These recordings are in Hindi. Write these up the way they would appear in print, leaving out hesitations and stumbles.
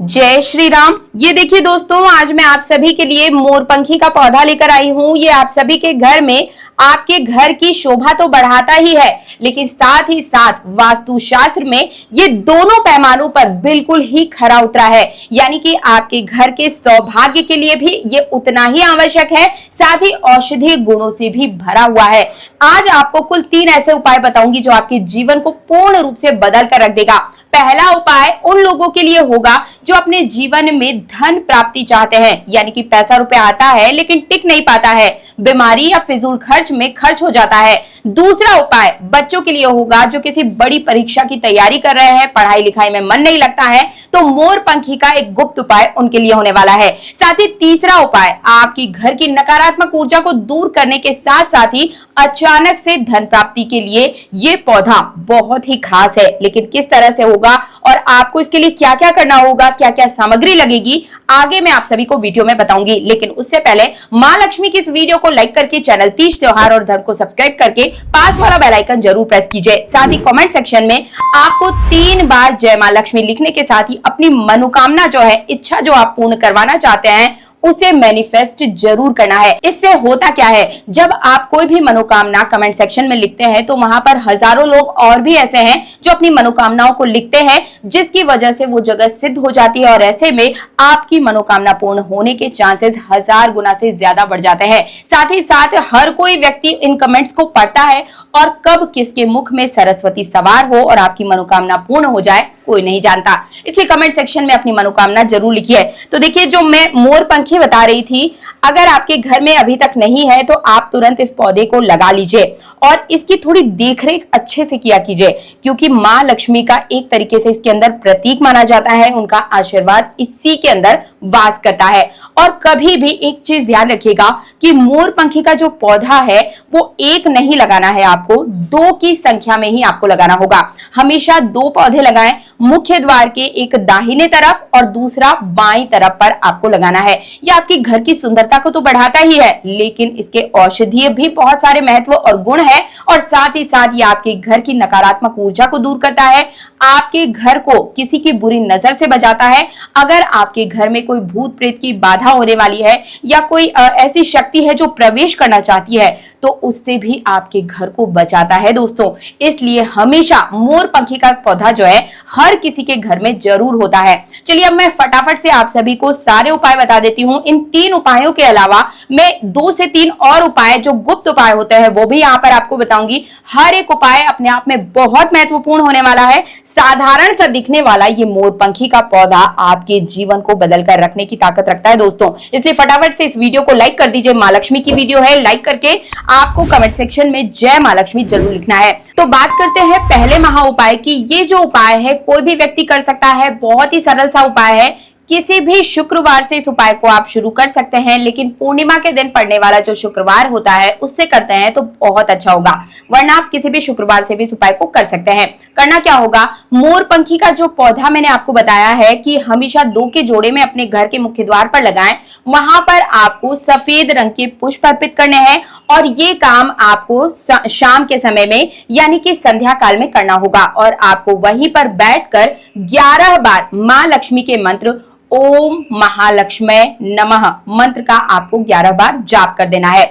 जय श्री राम। ये देखिए दोस्तों, आज मैं आप सभी के लिए मोरपंखी का पौधा लेकर आई हूँ। ये आप सभी के घर में आपके घर की शोभा तो बढ़ाता ही है, लेकिन साथ ही साथ वास्तुशास्त्र में ये दोनों पैमानों पर बिल्कुल ही खरा उतरा है। यानी कि आपके घर के सौभाग्य के लिए भी ये उतना ही आवश्यक है, साथ ही औषधीय गुणों से भी भरा हुआ है। आज आपको कुल 3 ऐसे उपाय बताऊंगी जो आपके जीवन को पूर्ण रूप से बदल कर रख देगा। पहला उपाय उन लोगों के लिए होगा जो अपने जीवन में धन प्राप्ति चाहते हैं, यानी कि पैसा रुपया आता है लेकिन टिक नहीं पाता है, बीमारी या फिजूल खर्च में खर्च हो जाता है। दूसरा उपाय बच्चों के लिए होगा जो किसी बड़ी परीक्षा की तैयारी कर रहे हैं, पढ़ाई लिखाई में मन नहीं लगता है, तो मोरपंखी का एक गुप्त उपाय उनके लिए होने वाला है। साथ ही तीसरा उपाय आपकी घर की नकारात्मक ऊर्जा को दूर करने के साथ साथ ही अचानक से धन प्राप्ति के लिए ये पौधा बहुत ही खास है। लेकिन किस तरह से होगा और आपको इसके लिए क्या क्या करना होगा, क्या क्या सामग्री लगेगी, आगे मैं आप सभी को वीडियो में बताऊंगी। लेकिन उससे पहले मां लक्ष्मी की इस वीडियो को लाइक करके चैनल तीज त्योहार और धर्म को सब्सक्राइब करके पास वाला बेल आइकन जरूर प्रेस कीजिए। साथ ही कमेंट सेक्शन में आपको 3 बार जय मां लक्ष्मी लिखने के साथ ही अपनी मनोकामना जो है, इच्छा जो आप पूर्ण करवाना चाहते हैं, उसे मैनिफेस्ट जरूर करना है। इससे होता क्या है, जब आप कोई भी मनोकामना कमेंट सेक्शन में लिखते हैं तो वहां पर हजारों लोग और भी ऐसे हैं जो अपनी मनोकामनाओं को लिखते हैं, जिसकी वजह से वो जगह सिद्ध हो जाती है और ऐसे में आपकी मनोकामना पूर्ण होने के चांसेस 1000 गुना से ज्यादा बढ़ जाते हैं। साथ ही साथ हर कोई व्यक्ति इन कमेंट्स को पढ़ता है और कब किसके मुख में सरस्वती सवार हो और आपकी मनोकामना पूर्ण हो जाए कोई नहीं जानता। इसलिए कमेंट सेक्शन में अपनी मनोकामना जरूर लिखिए। तो देखिए, जो मैं मोरपंखी बता रही थी, अगर आपके घर में अभी तक नहीं है तो आप तुरंत इस पौधे को लगा लीजिए और इसकी थोड़ी देखरेख अच्छे से किया कीजिए, क्योंकि मां लक्ष्मी का एक तरीके से इसके अंदर प्रतीक माना जाता है। उनका आशीर्वाद इसी के अंदर वास करता है। और कभी भी एक चीज ध्यान रखिएगा कि मोरपंखी का जो पौधा है वो एक नहीं लगाना है, आपको 2 की संख्या में ही आपको लगाना होगा। हमेशा 2 पौधे लगाएं, मुख्य द्वार के एक दाहिने तरफ और दूसरा बाईं तरफ पर आपको लगाना है। यह आपकी घर की सुंदरता को तो बढ़ाता ही है, लेकिन इसके औषधीय भी बहुत सारे महत्व और गुण है और साथ ही साथ ये आपके घर की नकारात्मक ऊर्जा को दूर करता है, आपके घर को किसी की बुरी नजर से बचाता है। अगर आपके घर में कोई भूत प्रेत की बाधा होने वाली है या कोई ऐसी शक्ति है जो प्रवेश करना चाहती है, तो उससे भी आपके घर को बचाता है दोस्तों। इसलिए हमेशा मोरपंखी का पौधा जो है हर किसी के घर में जरूर होता है। चलिए अब मैं फटाफट से आप सभी को सारे उपाय बता देती हूँ। इन 3 उपायों के अलावा मैं 2 से 3 और उपाय जो गुप्त उपाय होते हैं वो भी यहाँ पर आपको बताऊंगी। हर एक उपाय अपने आप में बहुत महत्वपूर्ण होने वाला है। साधारण सा दिखने वाला ये मोरपंखी का पौधा आपके जीवन को बदल कर रखने की ताकत रखता है दोस्तों। इसलिए फटाफट से इस वीडियो को लाइक कर दीजिए। मां लक्ष्मी की वीडियो है, लाइक करके आपको कमेंट सेक्शन में जय मां लक्ष्मी जरूर लिखना है। तो बात करते हैं पहले महा उपाय की। ये जो उपाय है कोई भी व्यक्ति कर सकता है, बहुत ही सरल सा उपाय है। किसी भी शुक्रवार से इस उपाय को आप शुरू कर सकते हैं, लेकिन पूर्णिमा के दिन पड़ने वाला जो शुक्रवार होता है उससे करते हैं तो बहुत अच्छा होगा, वरना आप किसी भी शुक्रवार से भी इस उपाय को कर सकते हैं। करना क्या होगा, मोरपंखी का जो पौधा मैंने आपको बताया है कि हमेशा 2 के जोड़े में अपने घर के मुख्य द्वार पर लगाएं। वहां पर आपको सफेद रंग के पुष्प अर्पित करने हैं और ये काम आपको शाम के समय में यानी कि संध्या काल में करना होगा और आपको वहीं पर बैठकर 11 बार मां लक्ष्मी के मंत्र ओम महालक्ष्मी नमः मंत्र का आपको 11 बार जाप कर देना है।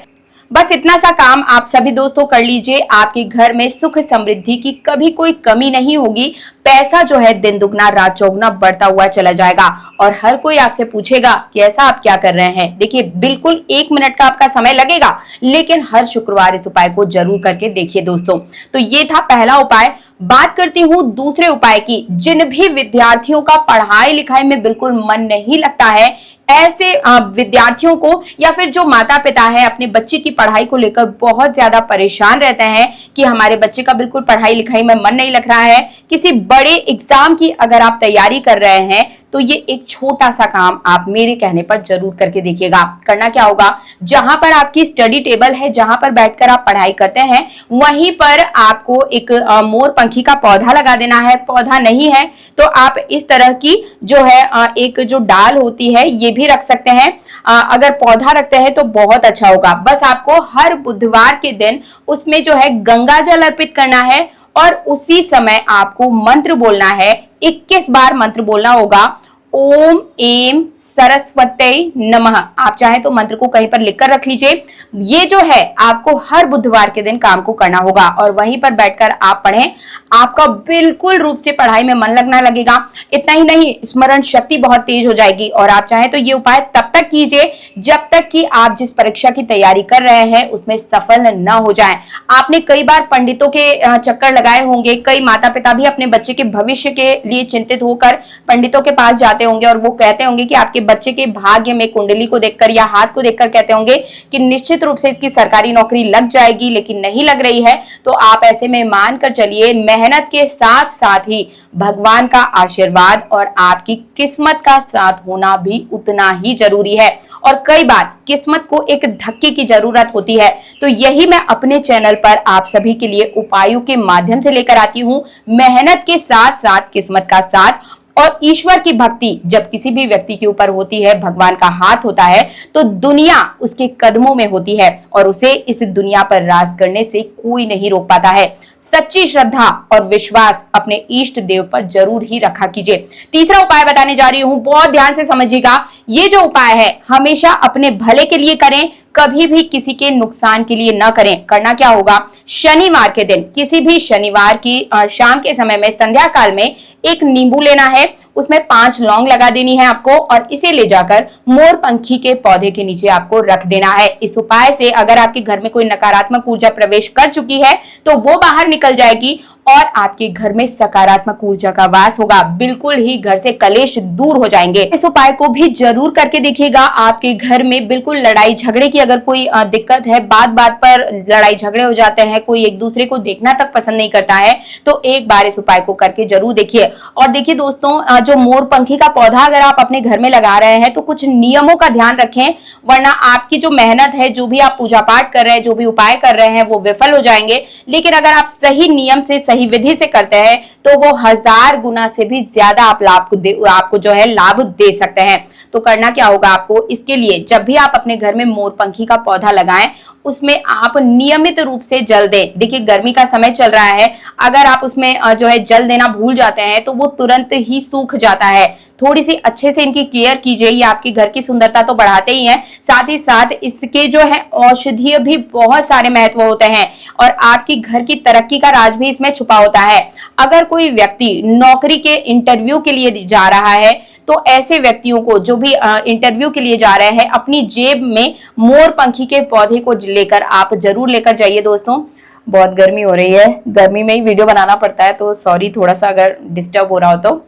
बस इतना सा काम आप सभी दोस्तों कर लीजिए। आपके घर में सुख समृद्धि की कभी कोई कमी नहीं होगी। पैसा जो है दिन दुगना रात चौगुना बढ़ता हुआ चला जाएगा और हर कोई आपसे पूछेगा कि ऐसा आप क्या कर रहे हैं। देखिए, बिल्कुल 1 मिनट का आपका समय लगेगा, लेकिन हर शुक्रवार इस उपाय को जरूर करके देखिए दोस्तों। तो ये था पहला उपाय। बात करती हूँ दूसरे उपाय की। जिन भी विद्यार्थियों का पढ़ाई लिखाई में बिल्कुल मन नहीं लगता है, ऐसे विद्यार्थियों को या फिर जो माता पिता है अपने बच्चे की पढ़ाई को लेकर बहुत ज्यादा परेशान रहते हैं कि हमारे बच्चे का बिल्कुल पढ़ाई लिखाई में मन नहीं लग रहा है, किसी बड़े एग्जाम की अगर आप तैयारी कर रहे हैं तो ये एक छोटा सा काम आप मेरे कहने पर जरूर करके देखिएगा। करना क्या होगा, जहां पर आपकी स्टडी टेबल है, जहां पर बैठकर आप पढ़ाई करते हैं, वहीं पर आपको एक मोरपंखी का पौधा लगा देना है। पौधा नहीं है तो आप इस तरह की जो है एक जो डाल होती है ये भी रख सकते हैं। अगर पौधा रखते हैं तो बहुत अच्छा होगा। बस आपको हर बुधवार के दिन उसमें जो है गंगा जल अर्पित करना है और उसी समय आपको मंत्र बोलना है। 21 बार मंत्र बोलना होगा। ओम एम सरस्वती नमः। आप चाहे तो मंत्र को कहीं पर लिखकर रख लीजिए। ये जो है आपको हर बुधवार के दिन काम को करना होगा और वहीं पर बैठकर आप पढ़ें। आपका बिल्कुल रूप से पढ़ाई में मन लगना लगेगा। इतना ही नहीं, स्मरण शक्ति बहुत तेज हो जाएगी। और आप चाहे तो ये उपाय तब तक कीजिए जब तक कि आप जिस परीक्षा की तैयारी कर रहे हैं उसमें सफल न हो जाए। आपने कई बार पंडितों के चक्कर लगाए होंगे। कई माता पिता भी अपने बच्चे के भविष्य के लिए चिंतित होकर पंडितों के पास जाते होंगे और वो कहते होंगे कि आपके बच्चे के भाग्य में कुंडली को देखकर या हाथ को देखकर कहते होंगे कि निश्चित रूप से इसकी सरकारी नौकरी लग जाएगी, लेकिन नहीं लग रही है। तो आप ऐसे में मानकर चलिए, मेहनत के साथ साथ ही भगवान का आशीर्वाद और आपकी किस्मत का साथ होना भी उतना ही जरूरी है। और कई बार किस्मत को एक धक्के की जरूरत होती है। तो यही मैं अपने चैनल पर आप सभी के लिए उपायों के माध्यम से लेकर आती हूं। मेहनत के साथ साथ किस्मत का साथ और ईश्वर की भक्ति जब किसी भी व्यक्ति के ऊपर होती है, भगवान का हाथ होता है, तो दुनिया उसके कदमों में होती है और उसे इस दुनिया पर राज करने से कोई नहीं रोक पाता है। सच्ची श्रद्धा और विश्वास अपने इष्ट देव पर जरूर ही रखा कीजिए। तीसरा उपाय बताने जा रही हूं, बहुत ध्यान से समझिएगा। ये जो उपाय है हमेशा अपने भले के लिए करें, कभी भी किसी के नुकसान के लिए न करें। करना क्या होगा, शनिवार के दिन, किसी भी शनिवार की शाम के समय में संध्या काल में एक नींबू लेना है, उसमें 5 लौंग लगा देनी है आपको और इसे ले जाकर मोर पंखी के पौधे के नीचे आपको रख देना है। इस उपाय से अगर आपके घर में कोई नकारात्मक ऊर्जा प्रवेश कर चुकी है तो वो बाहर निकल जाएगी और आपके घर में सकारात्मक ऊर्जा का वास होगा। बिल्कुल ही घर से कलेश दूर हो जाएंगे। इस उपाय को भी जरूर करके देखिएगा। आपके घर में बिल्कुल लड़ाई झगड़े की अगर कोई दिक्कत है, बात बात पर लड़ाई झगड़े हो जाते हैं, कोई एक दूसरे को देखना तक पसंद नहीं करता है, तो एक बार इस उपाय को करके जरूर देखिए। और देखिए दोस्तों, जो मोर पंखी का पौधा अगर आप अपने घर में लगा रहे हैं तो कुछ नियमों का ध्यान रखें, वरना आपकी जो मेहनत है, जो भी आप पूजा पाठ कर रहे हैं, जो भी उपाय कर रहे हैं, वो विफल हो जाएंगे। लेकिन अगर आप सही नियम से, सही विधि से करते हैं तो वो 1000 गुना से भी ज्यादा आपको जो है लाभ दे सकते हैं। तो करना क्या होगा आपको, इसके लिए जब भी आप अपने घर में मोर पंखी का पौधा लगाएं, उसमें आप नियमित रूप से जल दें। देखिए गर्मी का समय चल रहा है, अगर आप उसमें जो है जल देना भूल जाते हैं तो वो तुरंत ही सूख जाता है। थोड़ी सी अच्छे से इनकी केयर कीजिए। ये आपके घर की सुंदरता तो बढ़ाते ही हैं, साथ ही साथ इसके जो है औषधीय भी बहुत सारे महत्व होते हैं और आपकी घर की तरक्की का राज भी इसमें छुपा होता है। अगर कोई व्यक्ति नौकरी के इंटरव्यू के लिए जा रहा है तो ऐसे व्यक्तियों को, जो भी इंटरव्यू के लिए जा रहे हैं, अपनी जेब में मोर पंखी के पौधे को लेकर आप जरूर लेकर जाइए। दोस्तों बहुत गर्मी हो रही है, गर्मी में ही वीडियो बनाना पड़ता है, तो सॉरी थोड़ा सा अगर डिस्टर्ब हो रहा हो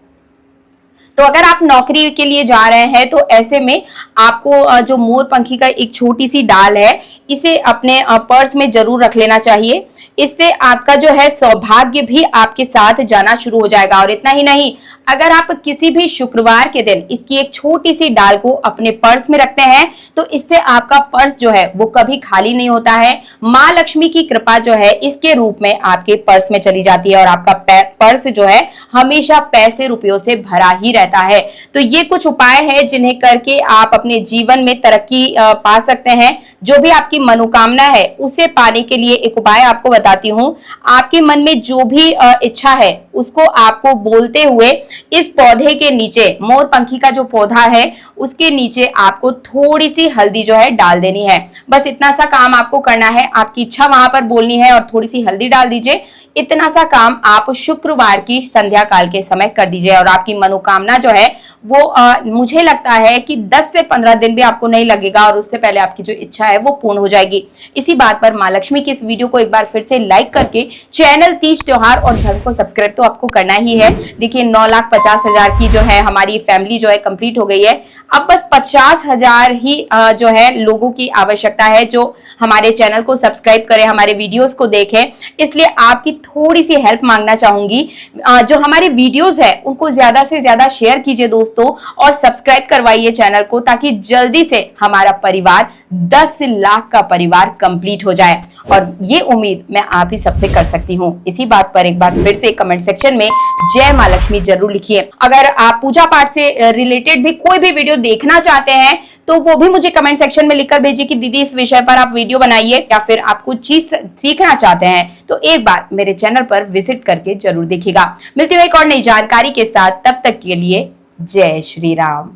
तो अगर आप नौकरी के लिए जा रहे हैं तो ऐसे में आपको जो मोर पंखी का एक छोटी सी डाल है, इसे अपने पर्स में जरूर रख लेना चाहिए। इससे आपका जो है सौभाग्य भी आपके साथ जाना शुरू हो जाएगा। और इतना ही नहीं, अगर आप किसी भी शुक्रवार के दिन इसकी एक छोटी सी डाल को अपने पर्स में रखते हैं तो इससे आपका पर्स जो है वो कभी खाली नहीं होता है। माँ लक्ष्मी की कृपा जो है इसके रूप में आपके पर्स में चली जाती है और आपका पर्स जो है हमेशा पैसे रुपयों से भरा ही रहता है। तो ये कुछ उपाय है जिन्हें करके आप अपने जीवन में तरक्की पा सकते हैं। जो भी आपकी मनोकामना है उसे पाने के लिए एक उपाय आपको बताती हूँ। आपके मन में जो भी इच्छा है उसको आपको बोलते हुए इस पौधे के नीचे, मोर पंखी का जो पौधा है उसके नीचे आपको थोड़ी सी हल्दी जो है डाल देनी है। बस इतना सा काम आपको करना है। आपकी इच्छा वहां पर बोलनी है और थोड़ी सी हल्दी डाल दीजिए। इतना सा काम आप शुक्रवार की संध्या काल के समय कर दीजिए और आपकी मनोकामना जो है वो मुझे लगता है कि 10 से 15 दिन भी आपको नहीं लगेगा और उससे पहले आपकी जो इच्छा है वो पूर्ण हो जाएगी। इसी बात पर माँ लक्ष्मी की इस वीडियो को एक बार फिर से लाइक करके चैनल तीज त्योहार और धर्म को सब्सक्राइब तो आपको करना ही है। देखिए 9,50,000 की जो है हमारी फैमिली जो है कंप्लीट हो गई है। अब बस 50,000 ही जो है लोगों की आवश्यकता है जो हमारे चैनल को सब्सक्राइब करें, हमारे वीडियोस को देखें। इसलिए आपकी थोड़ी सी हेल्प मांगना चाहूंगी। जो हमारे वीडियोस है उनको ज्यादा से ज्यादा शेयर कीजिए दोस्तों और सब्सक्राइब करवाइए चैनल को, ताकि जल्दी से हमारा परिवार 10 लाख का परिवार कंप्लीट हो जाए। और ये उम्मीद मैं आप ही सबसे कर सकती हूँ। इसी बात पर एक बार फिर से कमेंट सेक्शन में जय माँ लक्ष्मी जरूर लिखिए। अगर आप पूजा पाठ से रिलेटेड भी कोई भी वीडियो देखना चाहते हैं तो वो भी मुझे कमेंट सेक्शन में लिखकर भेजिए कि दीदी इस विषय पर आप वीडियो बनाइए, या फिर आप कुछ चीज सीखना चाहते हैं तो एक बार मेरे चैनल पर विजिट करके जरूर देखिएगा। मिलती हूँ एक और नई जानकारी के साथ, तब तक के लिए जय श्री राम।